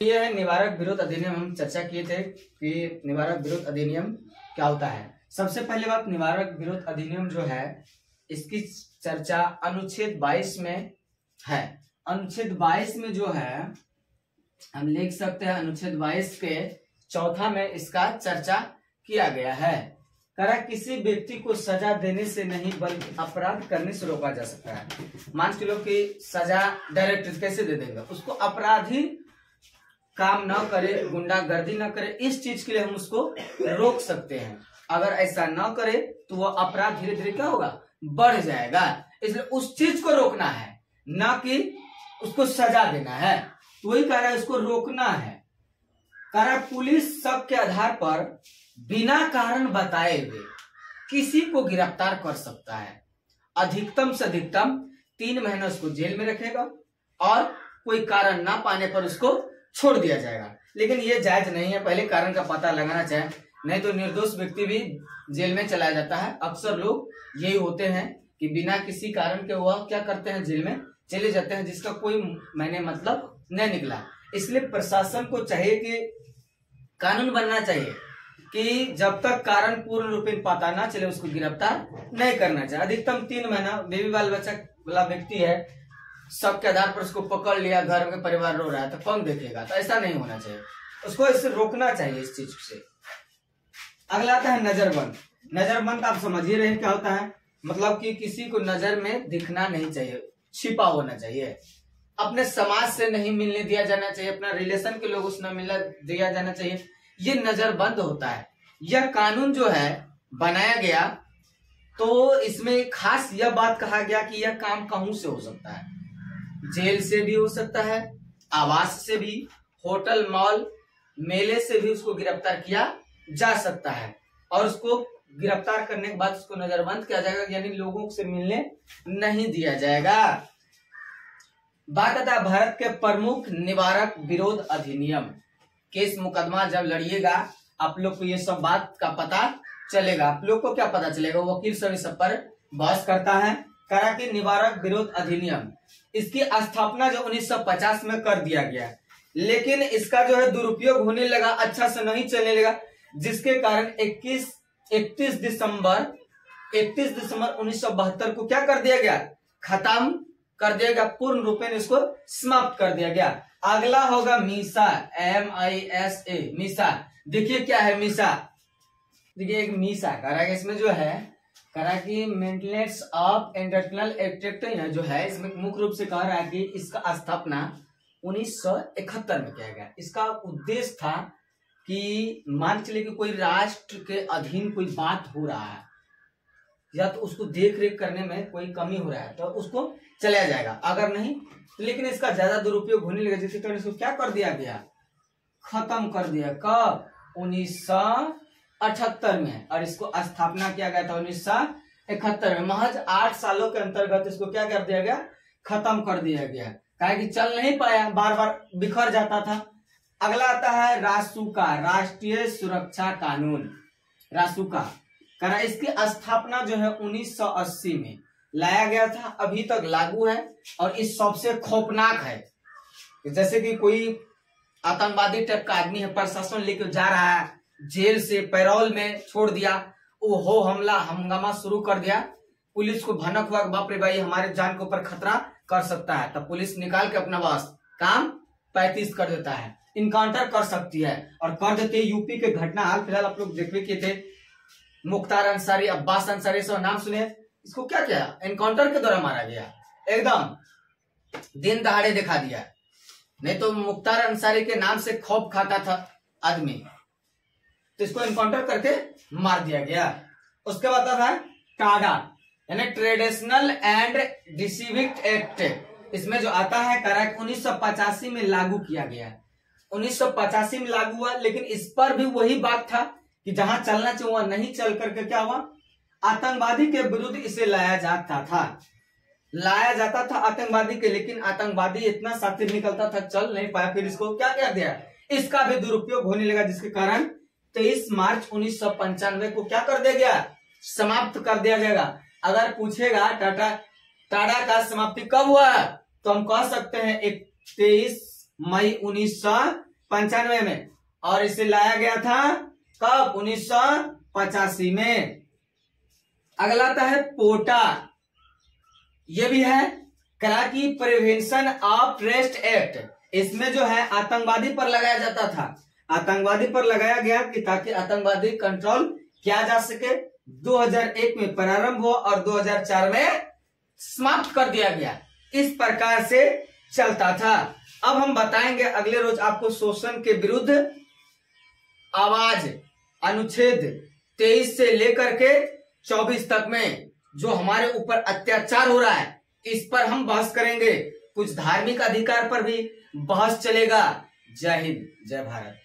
ये है निवारक विरोध अधिनियम। हम चर्चा किए थे कि निवारक विरोध अधिनियम क्या होता है। सबसे पहले बात, निवारक विरोध अधिनियम जो है इसकी चर्चा अनुच्छेद 22 में है। अनुच्छेद 22 में जो है हम लिख सकते हैं, अनुच्छेद 22 के चौथा में इसका चर्चा किया गया है। करा किसी व्यक्ति को सजा देने से नहीं बल्कि अपराध करने से रोका जा सकता है। मान के लो कि सजा डायरेक्ट कैसे दे देंगे, उसको अपराधी काम न करे, गुंडागर्दी न करे, इस चीज के लिए हम उसको रोक सकते हैं। अगर ऐसा न करे तो वह अपराध धीरे धीरे क्या होगा, बढ़ जाएगा। इसलिए उस चीज को रोकना है, न कि उसको सजा देना है। तो वही कह रहा है, उसको रोकना है। कह रहा है पुलिस शक के आधार पर बिना कारण बताए हुए किसी को गिरफ्तार कर सकता है। अधिकतम से अधिकतम 3 महीने उसको जेल में रखेगा और कोई कारण ना पाने पर उसको छोड़ दिया जाएगा। लेकिन ये जायज नहीं है, पहले कारण का पता लगाना चाहिए, नहीं तो निर्दोष व्यक्ति भी जेल में चला जाता है। अक्सर लोग यही होते हैं कि बिना किसी कारण के वह क्या करते हैं, जेल में चले जाते हैं, जिसका कोई मैंने मतलब नहीं निकला। इसलिए प्रशासन को चाहिए कि कानून बनना चाहिए कि जब तक कारण पूर्ण रूप में पता ना चले उसको गिरफ्तार नहीं करना चाहिए। अधिकतम 3 महीना। बेबी बाल बच्चा वाला व्यक्ति है, सबके आधार पर उसको पकड़ लिया, घर में परिवार रो रहा है तो कौन देखेगा, तो ऐसा नहीं होना चाहिए। उसको इससे रोकना चाहिए इस चीज से। अगला आता है नजरबंद। नजरबंद आप समझ ही रहे क्या होता है, मतलब कि किसी को नजर में दिखना नहीं चाहिए, छिपा होना चाहिए। अपने समाज से नहीं मिलने दिया जाना चाहिए, अपना रिलेशन के लोगों से न मिलने दिया जाना चाहिए। ये नजरबंद होता है। यह कानून जो है बनाया गया तो इसमें खास यह बात कहा गया कि यह काम कहां से हो सकता है, जेल से भी हो सकता है, आवास से भी, होटल मॉल मेले से भी उसको गिरफ्तार किया जा सकता है। और उसको गिरफ्तार करने के बाद उसको नजरबंद किया जाएगा, यानी लोगों से मिलने नहीं दिया जाएगा। बात आता है भारत के प्रमुख निवारक विरोध अधिनियम। केस मुकदमा जब लड़िएगा आप लोग को ये सब बात का पता चलेगा। आप लोग को क्या पता चलेगा, वकील सब पर बहस करता है। करा कि निवारक विरोध अधिनियम, इसकी स्थापना जो 1950 में कर दिया गया, लेकिन इसका जो है दुरुपयोग होने लगा, अच्छा से नहीं चलने लगा, जिसके कारण 31 दिसंबर 1972 को क्या कर दिया गया, खत्म कर दिया गया, पूर्ण रूप में इसको समाप्त कर दिया गया। अगला होगा मीसा, MISA, मीसा। देखिए क्या है मीसा, देखिए एक मीसा करा, इसमें जो है करा कि मेंटेनेंस ऑफ इंटरनेशनल एक्ट जो है, इसमें मुख्य रूप से कह रहा है कि इसका स्थापना 1971 में किया गया। इसका उद्देश्य था कि मान चलिए कि कोई राष्ट्र के अधीन कोई बात हो रहा है या तो उसको देख रेख करने में कोई कमी हो रहा है तो उसको चलाया जाएगा, अगर नहीं तो। लेकिन इसका ज्यादा दुरुपयोग होने लगा, जिसके कारण इसको क्या कर दिया गया, खत्म कर दिया। कब, 1978 में। और इसको स्थापना किया गया था 1971 में। महज 8 सालों के अंतर्गत इसको क्या कर दिया गया, खत्म कर दिया गया, काहे कि चल नहीं पाया, बार बार बिखर जाता था। अगला आता है रासुका, राष्ट्रीय सुरक्षा कानून। रासुका करा, इसकी स्थापना जो है 1980 में लाया गया था, अभी तक लागू है। और इस सबसे खौफनाक है, जैसे कि कोई आतंकवादी टाइप का आदमी है, प्रशासन लेकर जा रहा है, जेल से पैरोल में छोड़ दिया, वो हमला हंगामा शुरू कर दिया। पुलिस को भनक हुआ, बाप रे भाई हमारे जान के ऊपर खतरा कर सकता है, तब पुलिस निकाल के अपना बस काम 35 कर देता है, इनकाउंटर कर सकती है और कर देते। यूपी के घटना हाल फिलहाल आप लोग देख किए थे, मुख्तार अंसारी, अब्बास अंसारी, सब नाम सुने। इसको क्या किया, एनकाउंटर के द्वारा मारा गया, एकदम दिन दहाड़े दिखा दिया। नहीं तो मुख्तार अंसारी के नाम से खौफ खाता था आदमी, तो इसको एनकाउंटर करके मार दिया गया। उसके बाद आता है टाडा, यानी ट्रेडिशनल एंड डिसिविक एक्ट। इसमें जो आता है करा 1985 में लागू किया गया, 1985 में लागू हुआ। लेकिन इस पर भी वही बात था कि जहां चलना चाहिए वहां नहीं चल करके क्या हुआ, आतंकवादी के विरुद्ध इसे लाया जाता था आतंकवादी के। लेकिन आतंकवादी इतना साथी निकलता था, चल नहीं पाया, फिर इसको क्या कर दिया, इसका भी दुरुपयोग होने लगा, जिसके कारण 23 मार्च 1995 को क्या कर दिया गया, समाप्त कर दिया जाएगा। अगर पूछेगा टाडा का समाप्ति कब हुआ, तो हम कह सकते हैं 23 मई 19 95 में, और इसे लाया गया था कब? 1985 में। अगला आता है पोटा, ये भी है Karachi prevention of terrorist act. इसमें जो है आतंकवादी पर लगाया जाता था, आतंकवादी पर लगाया गया कि ताकि आतंकवादी कंट्रोल किया जा सके। 2001 में प्रारंभ हुआ और 2004 में समाप्त कर दिया गया। इस प्रकार से चलता था। अब हम बताएंगे अगले रोज आपको शोषण के विरुद्ध आवाज अनुच्छेद 23 से लेकर के 24 तक में जो हमारे ऊपर अत्याचार हो रहा है, इस पर हम बहस करेंगे। कुछ धार्मिक अधिकार पर भी बहस चलेगा। जय हिंद, जय भारत।